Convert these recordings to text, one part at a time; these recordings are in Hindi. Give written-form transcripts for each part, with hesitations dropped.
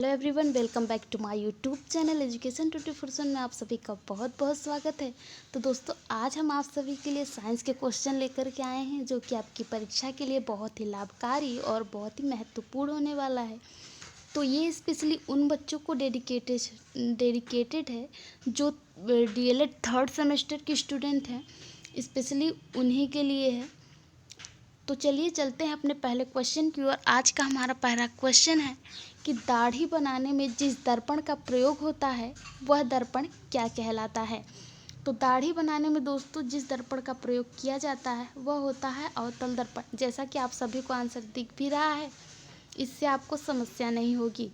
Hello everyone, welcome back to my YouTube channel education 24/7 में आप सभी का बहुत बहुत स्वागत है। तो दोस्तों, आज हम आप सभी के लिए साइंस के क्वेश्चन लेकर के आए हैं जो कि आपकी परीक्षा के लिए बहुत ही लाभकारी और बहुत ही महत्वपूर्ण होने वाला है। तो ये स्पेशली उन बच्चों को डेडिकेटेड है जो डीएलएड थर्ड सेमेस्टर के स्टूडेंट हैं, स्पेशली उन्हीं के लिए है। तो चलिए चलते हैं अपने पहले क्वेश्चन की ओर। आज का हमारा पहला क्वेश्चन है कि दाढ़ी बनाने में जिस दर्पण का प्रयोग होता है वह दर्पण क्या कहलाता है। तो दाढ़ी बनाने में दोस्तों जिस दर्पण का प्रयोग किया जाता है वह होता है अवतल दर्पण। जैसा कि आप सभी को आंसर दिख भी रहा है, इससे आपको समस्या नहीं होगी।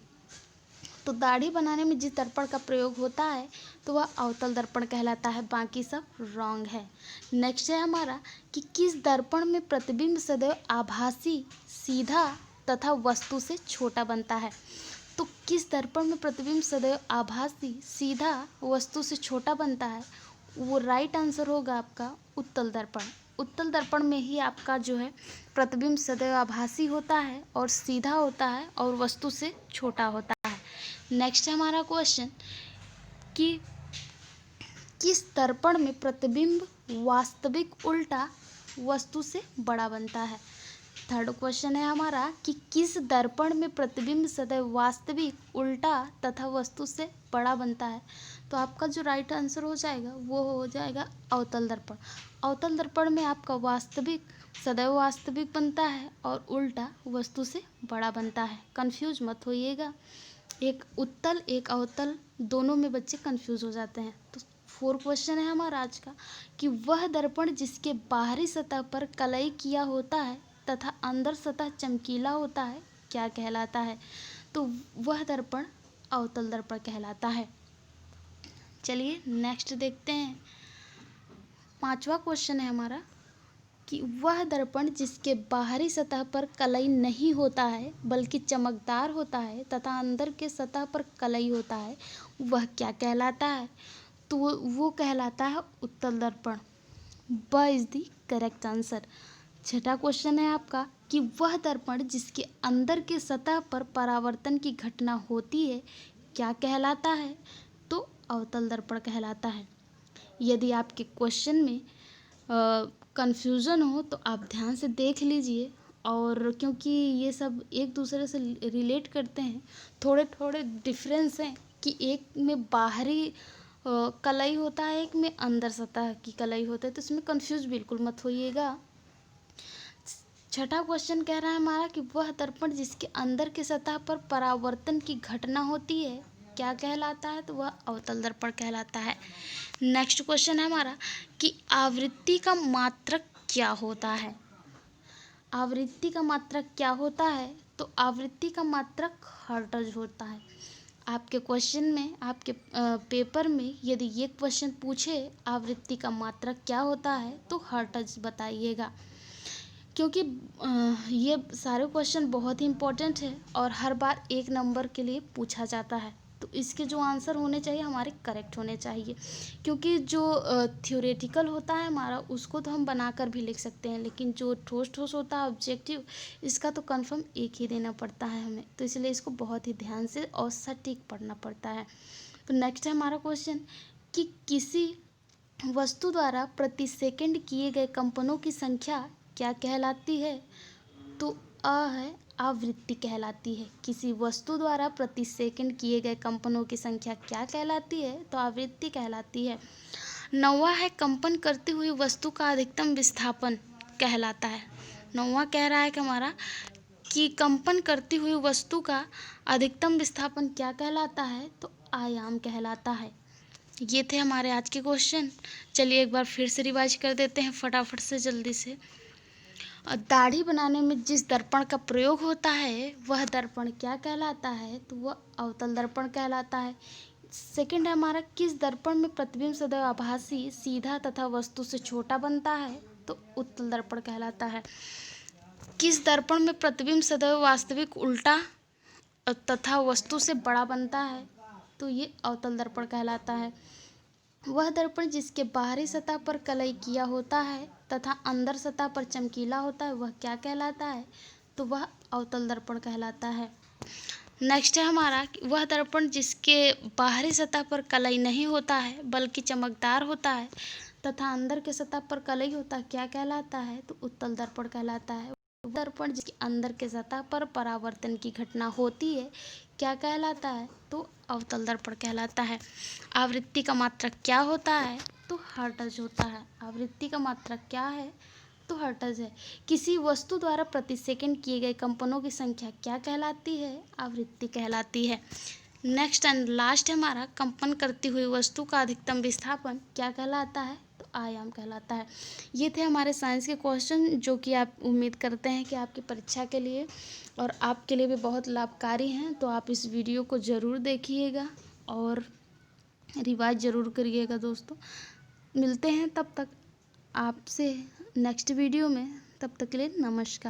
तो दाढ़ी बनाने में जिस दर्पण का प्रयोग होता है तो वह अवतल दर्पण कहलाता है, बाकी सब रॉन्ग है। नेक्स्ट है हमारा कि किस दर्पण में प्रतिबिंब सदैव आभासी, सीधा तथा वस्तु से छोटा बनता है। तो किस दर्पण में प्रतिबिंब सदैव आभासी, सीधा, वस्तु से छोटा बनता है, वो राइट आंसर होगा आपका उत्तल दर्पण। उत्तल दर्पण में ही आपका जो है प्रतिबिंब सदैव आभासी होता है और सीधा होता है और वस्तु से छोटा होता है। नेक्स्ट है हमारा क्वेश्चन कि किस दर्पण में प्रतिबिंब वास्तविक उल्टा वस्तु से बड़ा बनता है। थर्ड क्वेश्चन है हमारा कि किस दर्पण में प्रतिबिंब सदैव वास्तविक, उल्टा तथा वस्तु से बड़ा बनता है। तो आपका जो राइट आंसर हो जाएगा वो हो जाएगा अवतल दर्पण। अवतल दर्पण में आपका वास्तविक सदैव वास्तविक बनता है और उल्टा वस्तु से बड़ा बनता है। कंफ्यूज मत होइएगा, एक उत्तल एक अवतल दोनों में बच्चे कंफ्यूज हो जाते हैं। तो फोर्थ क्वेश्चन है हमारा आज का कि वह दर्पण जिसके बाहरी सतह पर कलई किया होता है तथा अंदर सतह चमकीला होता है क्या कहलाता है। तो वह दर्पण अवतल दर्पण कहलाता है। चलिए नेक्स्ट देखते हैं। पांचवा क्वेश्चन है हमारा कि वह दर्पण जिसके बाहरी सतह पर कलई नहीं होता है बल्कि चमकदार होता है तथा अंदर के सतह पर कलई होता है वह क्या कहलाता है। तो वो कहलाता है उत्तल दर्पण। ब इज द करेक्ट आंसर। छठा क्वेश्चन है आपका कि वह दर्पण जिसके अंदर के सतह पर परावर्तन की घटना होती है क्या कहलाता है। तो अवतल दर्पण कहलाता है। यदि आपके क्वेश्चन में कन्फ्यूज़न हो तो आप ध्यान से देख लीजिए, और क्योंकि ये सब एक दूसरे से रिलेट करते हैं, थोड़े थोड़े डिफरेंस हैं कि एक में बाहरी कलई होता है, एक में अंदर सतह की कलई होता है, तो इसमें कंफ्यूज बिल्कुल मत होइएगा। छठा क्वेश्चन कह रहा है हमारा कि वह दर्पण जिसके अंदर के सतह पर परावर्तन की घटना होती है क्या कहलाता है। तो वह अवतल दर्पण कहलाता है। नेक्स्ट क्वेश्चन है हमारा कि आवृत्ति का मात्रक क्या होता है। आवृत्ति का मात्रक क्या होता है। तो आवृत्ति का मात्रक हर्ट्ज होता है। आपके क्वेश्चन में, आपके पेपर में यदि ये क्वेश्चन पूछे आवृत्ति का मात्रक क्या होता है तो हर्ट्ज बताइएगा, क्योंकि ये सारे क्वेश्चन बहुत ही इम्पोर्टेंट है और हर बार एक नंबर के लिए पूछा जाता है। तो इसके जो आंसर होने चाहिए हमारे करेक्ट होने चाहिए, क्योंकि जो थ्योरेटिकल होता है हमारा उसको तो हम बनाकर भी लिख सकते हैं, लेकिन जो ठोस ठोस होता है ऑब्जेक्टिव, इसका तो कंफर्म एक ही देना पड़ता है हमें। तो इसलिए इसको बहुत ही ध्यान से और सटीक पढ़ना पड़ता है। तो नेक्स्ट है हमारा क्वेश्चन कि किसी वस्तु द्वारा प्रति सेकंड किए गए कंपनों की संख्या क्या कहलाती है। तो है आवृत्ति कहलाती है। किसी वस्तु द्वारा प्रति सेकंड किए गए कंपनों की संख्या क्या कहलाती है। तो आवृत्ति कहलाती है। नौवां है कंपन करती हुई वस्तु का अधिकतम विस्थापन कहलाता है। नौवां कह रहा है कि हमारा कि कंपन करती हुई वस्तु का अधिकतम विस्थापन क्या कहलाता है। तो आयाम कहलाता है। ये थे हमारे आज के क्वेश्चन। चलिए एक बार फिर से रिवाइज कर देते हैं फटाफट से, जल्दी से। दाढ़ी बनाने में जिस दर्पण का प्रयोग होता है वह दर्पण क्या कहलाता है। तो वह अवतल दर्पण कहलाता है। सेकंड है हमारा किस दर्पण में प्रतिबिंब सदैव आभासी, सीधा तथा वस्तु से छोटा बनता है। तो उत्तल दर्पण कहलाता है। किस दर्पण में प्रतिबिंब सदैव वास्तविक, उल्टा तथा वस्तु से बड़ा बनता है। तो ये अवतल दर्पण कहलाता है। वह दर्पण जिसके बाहरी सतह पर कलई किया होता है तथा अंदर सतह पर चमकीला होता है वह क्या कहलाता है। तो वह अवतल दर्पण कहलाता है। नेक्स्ट है हमारा कि वह दर्पण जिसके बाहरी सतह पर कलई नहीं होता है बल्कि चमकदार होता है तथा अंदर के सतह पर कलई होता है, क्या कहलाता है? तो उत्तल दर्पण कहलाता है। दर्पण जिसके अंदर के सतह पर परावर्तन की घटना होती है, क्या कहलाता है? तो अवतल दर्पण कहलाता है। आवृत्ति का मात्रक क्या होता है? तो हर्ट्ज होता है। आवृत्ति का मात्रक क्या है? तो हर्ट्ज है। किसी वस्तु द्वारा प्रति सेकंड किए गए कंपनों की संख्या क्या कहलाती है? आवृत्ति कहलाती है। नेक्स्ट एंड लास्ट है हमारा, कंपन करती हुई वस्तु का अधिकतम विस्थापन क्या कहलाता है? तो आयाम कहलाता है। ये थे हमारे साइंस के क्वेश्चन, जो कि आप उम्मीद करते हैं कि आपकी परीक्षा के लिए और आपके लिए भी बहुत लाभकारी हैं। तो आप इस वीडियो को ज़रूर देखिएगा और रिवाइज ज़रूर करिएगा दोस्तों। मिलते हैं तब तक आपसे नेक्स्ट वीडियो में। तब तक के लिए नमस्कार।